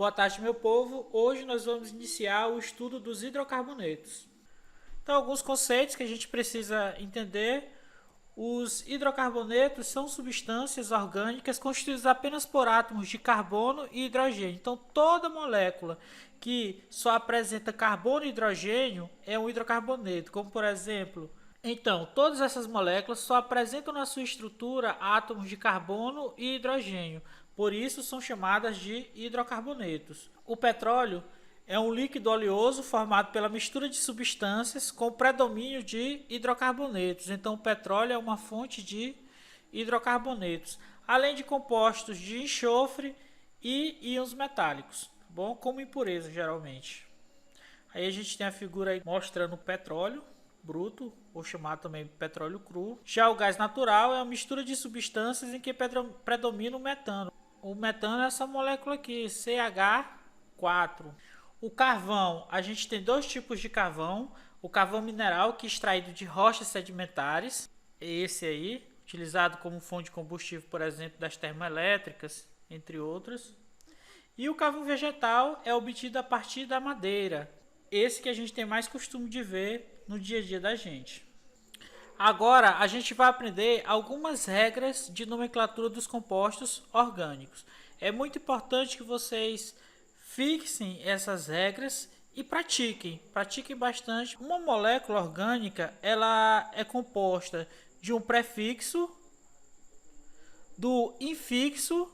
Boa tarde, meu povo. Hoje nós vamos iniciar o estudo dos hidrocarbonetos. Então, alguns conceitos que a gente precisa entender. Os hidrocarbonetos são substâncias orgânicas constituídas apenas por átomos de carbono e hidrogênio. Então, toda molécula que só apresenta carbono e hidrogênio é um hidrocarboneto, como por exemplo. Então, todas essas moléculas só apresentam na sua estrutura átomos de carbono e hidrogênio. Por isso, são chamadas de hidrocarbonetos. O petróleo é um líquido oleoso formado pela mistura de substâncias com predomínio de hidrocarbonetos. Então, o petróleo é uma fonte de hidrocarbonetos, além de compostos de enxofre e íons metálicos, tá bom? Como impureza, geralmente. Aí a gente tem a figura aí mostrando o petróleo bruto, ou chamado também petróleo cru. Já o gás natural é uma mistura de substâncias em que predomina o metano. O metano é essa molécula aqui, CH4. O carvão, a gente tem dois tipos de carvão. O carvão mineral, que é extraído de rochas sedimentares, é esse aí, utilizado como fonte de combustível, por exemplo, das termoelétricas, entre outras. E o carvão vegetal é obtido a partir da madeira, esse que a gente tem mais costume de ver no dia a dia da gente. Agora a gente vai aprender algumas regras de nomenclatura dos compostos orgânicos. É muito importante que vocês fixem essas regras e pratiquem bastante. Uma molécula orgânica, ela é composta de um prefixo, do infixo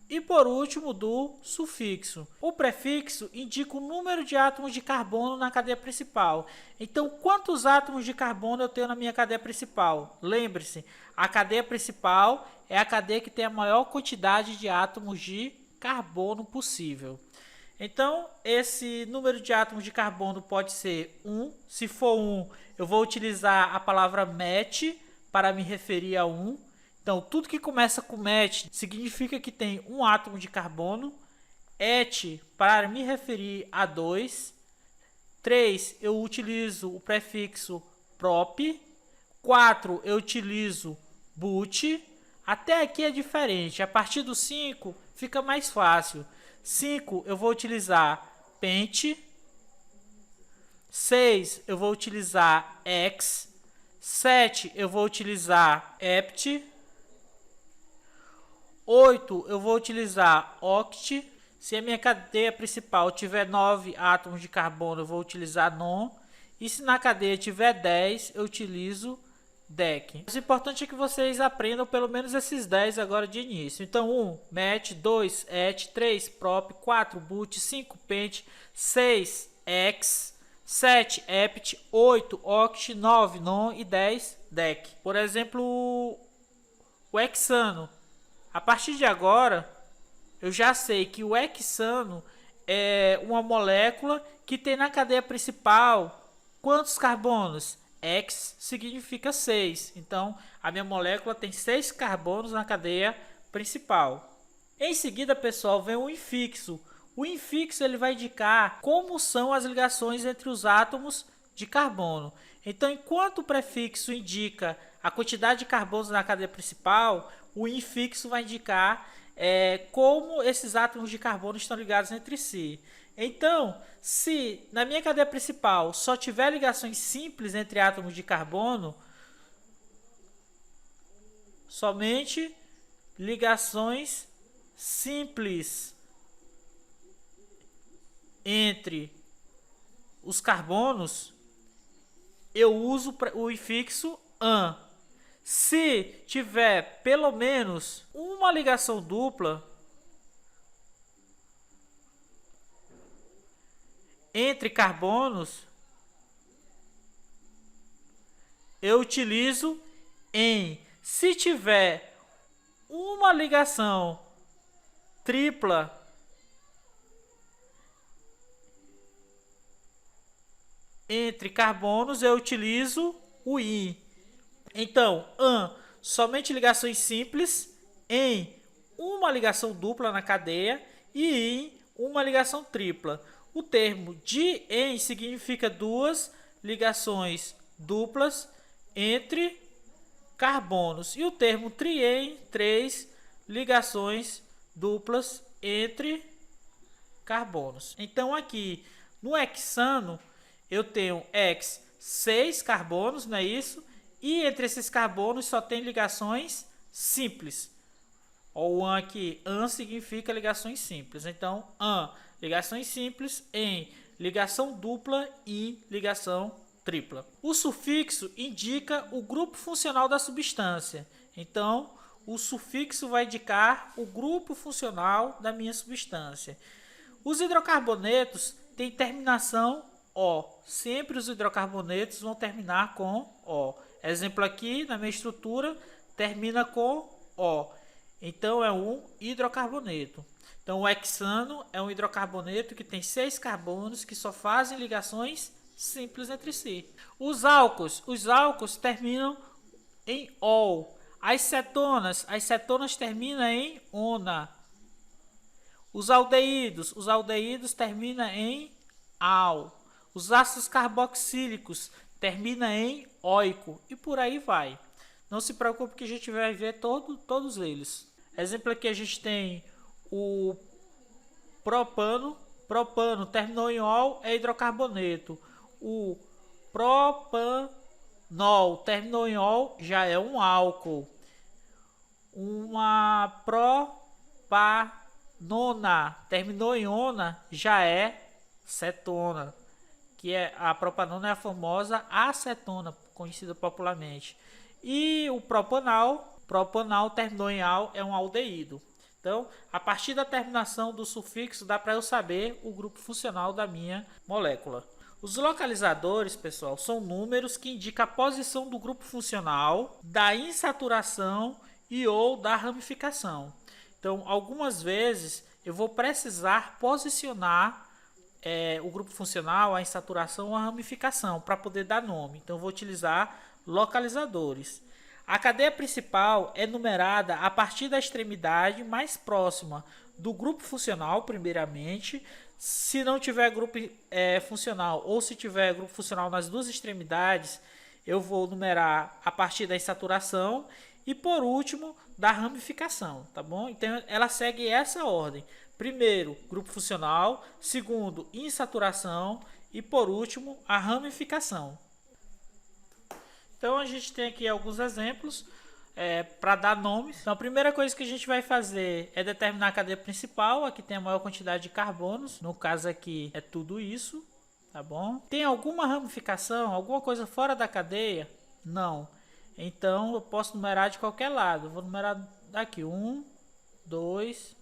e por último do sufixo. O prefixo indica o número de átomos de carbono na cadeia principal. Então, quantos átomos de carbono eu tenho na minha cadeia principal? Lembre-se, a cadeia principal é a cadeia que tem a maior quantidade de átomos de carbono possível. Então, esse número de átomos de carbono pode ser 1. Se for 1, eu vou utilizar a palavra met para me referir a 1. Então, tudo que começa com met significa que tem um átomo de carbono. Et, para me referir a 2. 3, eu utilizo o prefixo prop. 4, eu utilizo but. Até aqui é diferente. A partir do 5, fica mais fácil. 5, eu vou utilizar pent. 6, eu vou utilizar ex. 7, eu vou utilizar hept. 8, eu vou utilizar oct. Se a minha cadeia principal tiver 9 átomos de carbono, eu vou utilizar non. E se na cadeia tiver 10, eu utilizo dec. O importante é que vocês aprendam pelo menos esses 10 agora de início. Então, 1, met, 2, et, 3, prop, 4, but, 5, pent, 6, ex, 7, hept, 8, oct, 9, non e 10, dec. Por exemplo, o hexano. A partir de agora, eu já sei que o hexano é uma molécula que tem na cadeia principal quantos carbonos? X significa 6. Então, a minha molécula tem 6 carbonos na cadeia principal. Em seguida, pessoal, vem o infixo. O infixo ele vai indicar como são as ligações entre os átomos de carbono. Então, enquanto o prefixo indica a quantidade de carbonos na cadeia principal, o infixo vai indicar como esses átomos de carbono estão ligados entre si. Então, se na minha cadeia principal só tiver ligações simples entre átomos de carbono, somente ligações simples entre os carbonos, eu uso o infixo an. Se tiver pelo menos uma ligação dupla entre carbonos, eu utilizo em. Se tiver uma ligação tripla entre carbonos, eu utilizo o in. Então, an, somente ligações simples, em uma ligação dupla na cadeia e in, uma ligação tripla. O termo di-en significa duas ligações duplas entre carbonos. E o termo tri-en, três ligações duplas entre carbonos. Então aqui no hexano eu tenho 6 carbonos, não é isso? E entre esses carbonos só tem ligações simples. O AN aqui, AN significa ligações simples. Então, AN, ligações simples, em ligação dupla e ligação tripla. O sufixo indica o grupo funcional da substância. Então, o sufixo vai indicar o grupo funcional da minha substância. Os hidrocarbonetos têm terminação O. Sempre os hidrocarbonetos vão terminar com O. Exemplo aqui, na minha estrutura, termina com O. Então, é um hidrocarboneto. Então, o hexano é um hidrocarboneto que tem 6 carbonos que só fazem ligações simples entre si. Os álcools terminam em ol. As cetonas terminam em ona. Os aldeídos terminam em al. Os ácidos carboxílicos terminam em oico. E por aí vai. Não se preocupe que a gente vai ver todos eles. Exemplo aqui a gente tem o propano. Propano terminou em ol, é hidrocarboneto. O propanol terminou em ol, já é um álcool. Uma propanona terminou em ona, já é cetona. Que é a propanona é a famosa acetona, conhecida popularmente. E o propanal terminou em al, é um aldeído. Então, a partir da terminação do sufixo, dá para eu saber o grupo funcional da minha molécula. Os localizadores, pessoal, são números que indicam a posição do grupo funcional, da insaturação e ou da ramificação. Então, algumas vezes eu vou precisar posicionar o grupo funcional, a insaturação ou a ramificação para poder dar nome. Então, eu vou utilizar localizadores. A cadeia principal é numerada a partir da extremidade mais próxima do grupo funcional, primeiramente. Se não tiver grupo funcional ou se tiver grupo funcional nas duas extremidades, eu vou numerar a partir da insaturação e, por último, da ramificação, tá bom? Então, ela segue essa ordem. Primeiro, grupo funcional. Segundo, insaturação. E, por último, a ramificação. Então, a gente tem aqui alguns exemplos para dar nomes. Então, a primeira coisa que a gente vai fazer é determinar a cadeia principal. Aqui tem a maior quantidade de carbonos. No caso aqui é tudo isso, tá bom? Tem alguma ramificação, alguma coisa fora da cadeia? Não. Então, eu posso numerar de qualquer lado. Eu vou numerar daqui. 1, 2,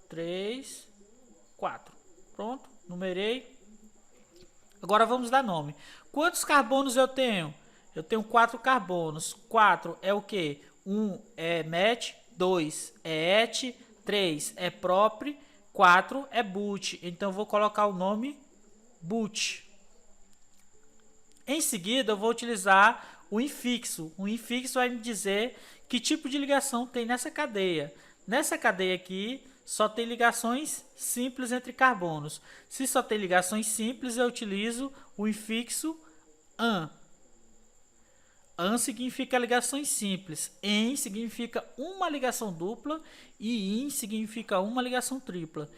3, 4. Pronto, numerei. Agora vamos dar nome. Quantos carbonos eu tenho? Eu tenho 4 carbonos. 4 é o que? 1 é met, 2 é et, 3 é propre, 4 é but. Então, eu vou colocar o nome but. Em seguida, eu vou utilizar o infixo. O infixo vai me dizer que tipo de ligação tem nessa cadeia. Nessa cadeia aqui, só tem ligações simples entre carbonos. Se só tem ligações simples, eu utilizo o infixo an. An significa ligações simples, en significa uma ligação dupla e in significa uma ligação tripla.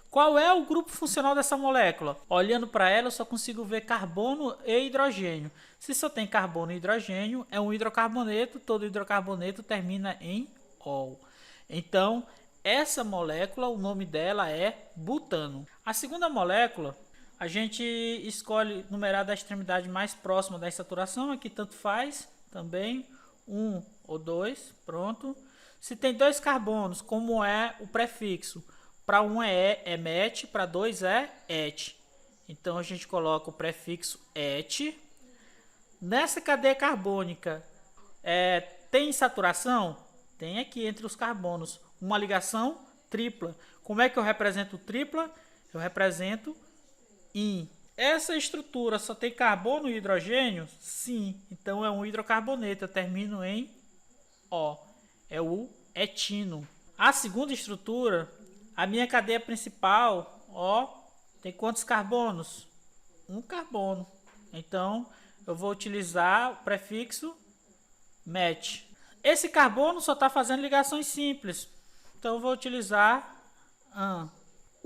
Qual é o grupo funcional dessa molécula? Olhando para ela, eu só consigo ver carbono e hidrogênio. Se só tem carbono e hidrogênio, é um hidrocarboneto. Todo hidrocarboneto termina em ol. Então, essa molécula, o nome dela é butano. A segunda molécula, a gente escolhe numerar da extremidade mais próxima da insaturação. Aqui tanto faz também, 1 ou 2, pronto. Se tem 2 carbonos, como é o prefixo? Para 1 é met, para 2 é et. Então, a gente coloca o prefixo et. Nessa cadeia carbônica, tem insaturação? Tem aqui entre os carbonos uma ligação tripla. Como é que eu represento tripla? Eu represento in. Essa estrutura só tem carbono e hidrogênio? Sim. Então, é um hidrocarboneto. Eu termino em O. É o etino. A segunda estrutura, a minha cadeia principal, ó, tem quantos carbonos? Um carbono. Então, eu vou utilizar o prefixo met. Esse carbono só está fazendo ligações simples. Então, eu vou utilizar an.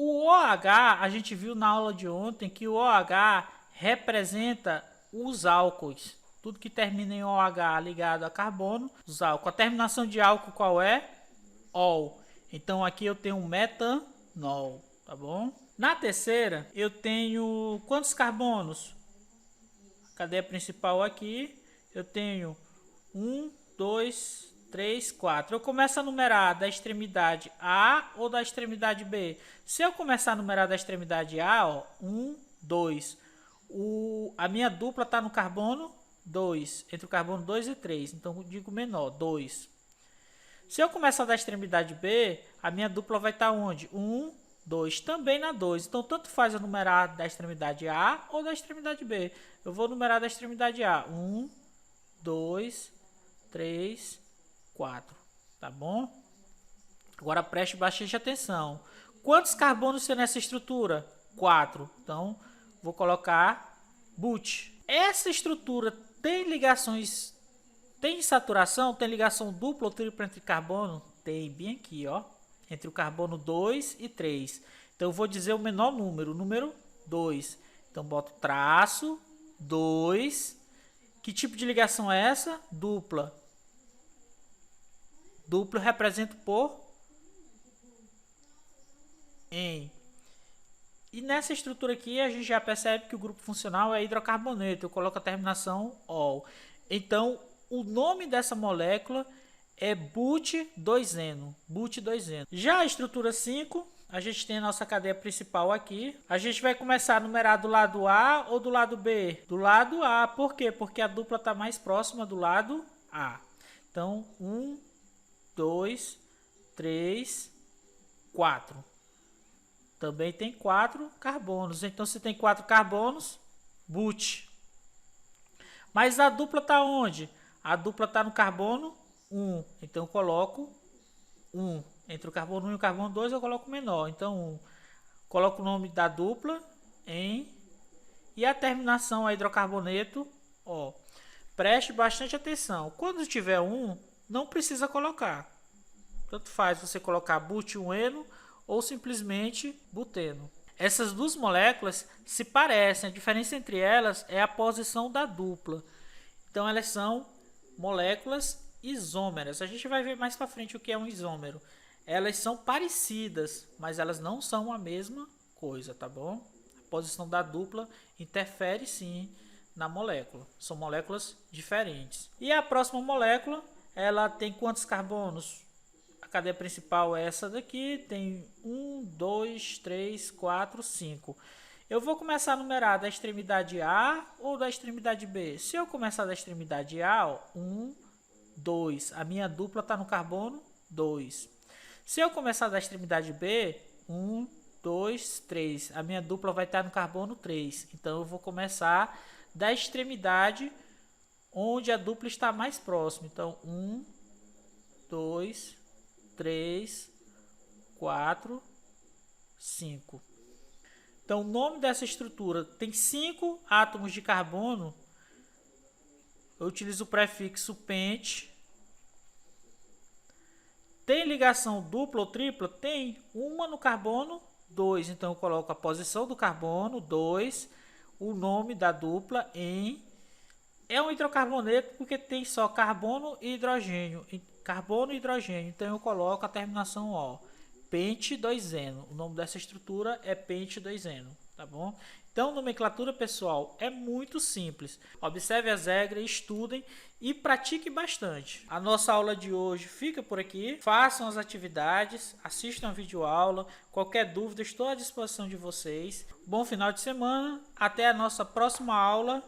O OH, a gente viu na aula de ontem que o OH representa os álcoois. Tudo que termina em OH ligado a carbono, os álcools. A terminação de álcool qual é? Ol. Então aqui eu tenho metanol, tá bom? Na terceira, eu tenho quantos carbonos? A cadeia principal aqui, eu tenho 1, 2, 3, 4. Eu começo a numerar da extremidade A ou da extremidade B? Se eu começar a numerar da extremidade A, ó, 1, 2. A minha dupla está no carbono 2, entre o carbono 2 e 3. Então eu digo menor, 2. Se eu começar da extremidade B, a minha dupla vai estar onde? 1, 2, também na 2. Então tanto faz eu numerar da extremidade A ou da extremidade B. Eu vou numerar da extremidade A. 1, 2, 3, 4, tá bom? Agora preste bastante atenção. Quantos carbonos tem nessa estrutura? 4. Então, vou colocar but. Essa estrutura tem ligações, tem saturação, tem ligação dupla ou tripla entre carbono? Tem, bem aqui, ó, entre o carbono 2 e 3. Então, eu vou dizer o menor número, o número 2. Então, boto traço, 2. Que tipo de ligação é essa? Dupla. Duplo represento por em. E nessa estrutura aqui a gente já percebe que o grupo funcional é hidrocarboneto. Eu coloco a terminação ol. Então o nome dessa molécula é but-2-eno. But-2-eno. Já a estrutura 5, a gente tem a nossa cadeia principal aqui. A gente vai começar a numerar do lado A ou do lado B? Do lado A. Por quê? Porque a dupla está mais próxima do lado A. Então 1, 2, 3, 4. Também tem 4 carbonos. Então, se tem 4 carbonos, but. Mas a dupla está onde? A dupla está no carbono 1. Então, eu coloco 1. Entre o carbono 1 e o carbono 2, eu coloco menor. Então, 1. Coloco o nome da dupla em. E a terminação a hidrocarboneto, ó. Preste bastante atenção. Quando tiver 1, não precisa colocar. Tanto faz você colocar but-1-eno ou simplesmente buteno. Essas duas moléculas se parecem, a diferença entre elas é a posição da dupla. Então elas são moléculas isômeras. A gente vai ver mais para frente o que é um isômero. Elas são parecidas, mas elas não são a mesma coisa, tá bom? A posição da dupla interfere sim na molécula. São moléculas diferentes. E a próxima molécula, ela tem quantos carbonos? A cadeia principal é essa daqui, tem 1, 2, 3, 4, 5. Eu vou começar a numerar da extremidade A ou da extremidade B. Se eu começar da extremidade A, ó, 1, 2. A minha dupla está no carbono 2. Se eu começar da extremidade B, 1, 2, 3. A minha dupla vai estar no carbono 3. Então eu vou começar da extremidade onde a dupla está mais próxima. Então 1, 2, 3, 4, 5. Então o nome dessa estrutura tem 5 átomos de carbono. Eu utilizo o prefixo pent. Tem ligação dupla ou tripla? Tem uma no carbono 2. Então eu coloco a posição do carbono 2, o nome da dupla em. É um hidrocarboneto porque tem só carbono e hidrogênio. Carbono e hidrogênio. Então eu coloco a terminação O. Pent-2-eno. O nome dessa estrutura é pent-2-eno, tá bom? Então, nomenclatura, pessoal, é muito simples. Observe as regras, estudem e pratique bastante. A nossa aula de hoje fica por aqui. Façam as atividades, assistam a videoaula. Qualquer dúvida, estou à disposição de vocês. Bom final de semana. Até a nossa próxima aula.